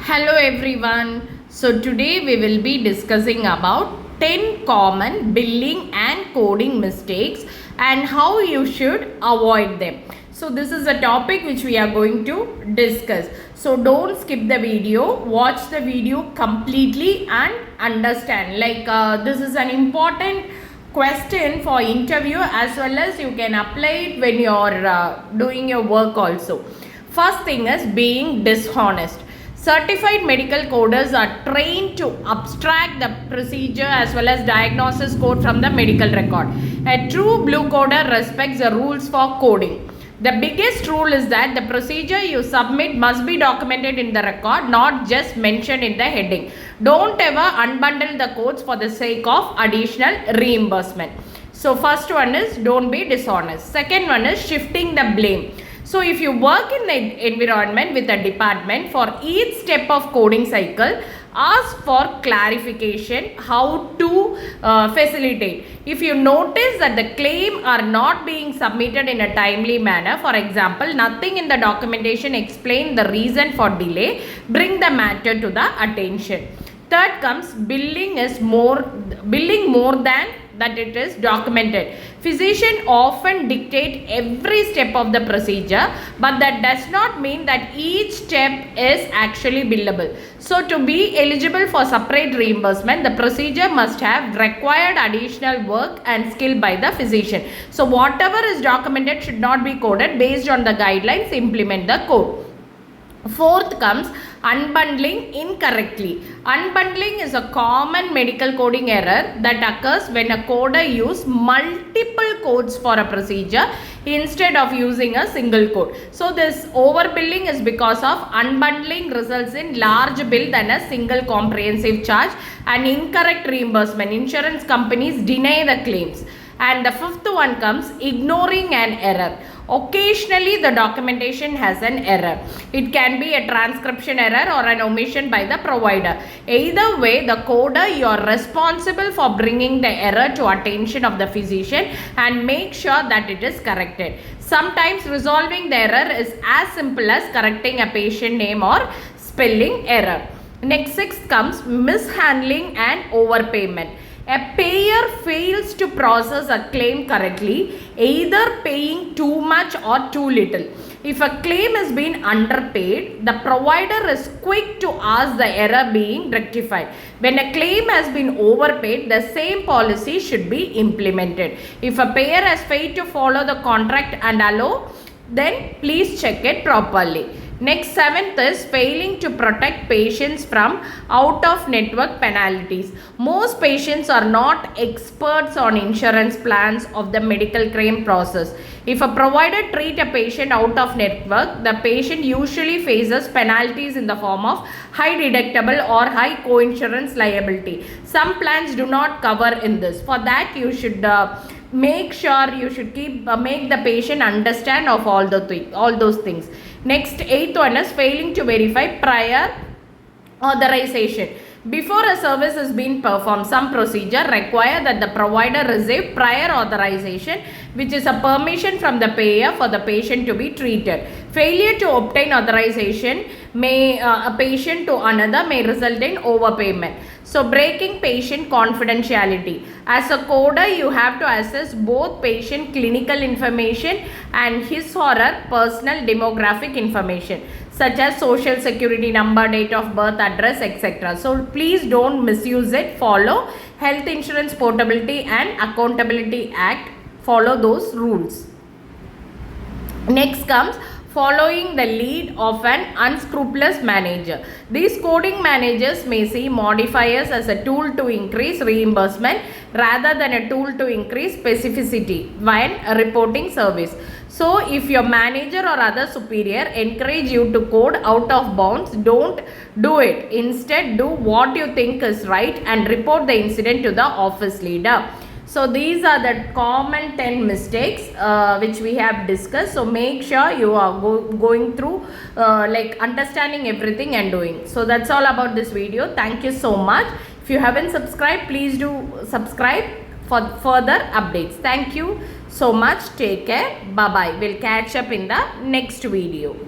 Hello everyone. So today we will be discussing about 10 common billing and coding mistakes and how you should avoid them. So this is a topic which we are going to discuss. So don't skip the video, watch the video completely and understand. This is an important question for interview as well as you can apply it when you are doing your work also. First thing is being dishonest. Certified medical coders are trained to abstract the procedure as well as diagnosis code from the medical record. A true blue coder respects the rules for coding. The biggest rule is that the procedure you submit must be documented in the record, not just mentioned in the heading. Don't ever unbundle the codes for the sake of additional reimbursement. So first one is don't be dishonest. Second one is shifting the blame. So if you work in the environment with a department, for each step of coding cycle, ask for clarification how to facilitate. If you notice that the claim are not being submitted in a timely manner, for example, nothing in the documentation explain the reason for delay, bring the matter to the attention. Third comes billing more than that it is documented. Physicians often dictate every step of the procedure, but that does not mean that each step is actually billable. So to be eligible for separate reimbursement, the procedure must have required additional work and skill by the physician. So whatever is documented should not be coded. Based on the guidelines, implement the code. Fourth comes unbundling incorrectly. Unbundling is a common medical coding error that occurs when a coder uses multiple codes for a procedure instead of using a single code. So this overbilling is because of unbundling results in large bill than a single comprehensive charge and incorrect reimbursement. Insurance companies deny the claims. And the fifth one comes ignoring an error. Occasionally the documentation has an error. It can be a transcription error or an omission by the provider. Either way, the coder, you are responsible for bringing the error to attention of the physician and make sure that it is corrected. Sometimes resolving the error is as simple as correcting a patient name or spelling error. Next, sixth comes mishandling and overpayment. A payer fails to process a claim correctly, either paying too much or too little. If a claim has been underpaid, the provider is quick to ask the error being rectified. When a claim has been overpaid, the same policy should be implemented. If a payer has failed to follow the contract and allow, then please check it properly. Next, seventh is failing to protect patients from out-of-network penalties. Most patients are not experts on insurance plans of the medical claim process. If a provider treats a patient out of network, the patient usually faces penalties in the form of high deductible or high co-insurance liability. Some plans do not cover in this. For that, you should make sure you should make the patient understand of all those things. Next, eighth one is failing to verify prior authorization. Before a service has been performed, some procedure require that the provider receive prior authorization, which is a permission from the payer for the patient to be treated. Failure to obtain authorization may a patient to another may result in overpayment. So breaking patient confidentiality. As a coder, you have to assess both patient clinical information and his or her personal demographic information, such as social security number, date of birth, address, etc. So please don't misuse it. Follow Health Insurance Portability and Accountability Act. Follow those rules. Next comes following the lead of an unscrupulous manager. These coding managers may see modifiers as a tool to increase reimbursement rather than a tool to increase specificity when reporting service. So if your manager or other superior encourage you to code out of bounds, don't do it. Instead, do what you think is right and report the incident to the office leader. So these are the common 10 mistakes which we have discussed. So make sure you are going through understanding everything and doing. So that's all about this video. Thank you so much. If you haven't subscribed, please do subscribe for further updates. Thank you so much. Take care. Bye bye. We'll catch up in the next video.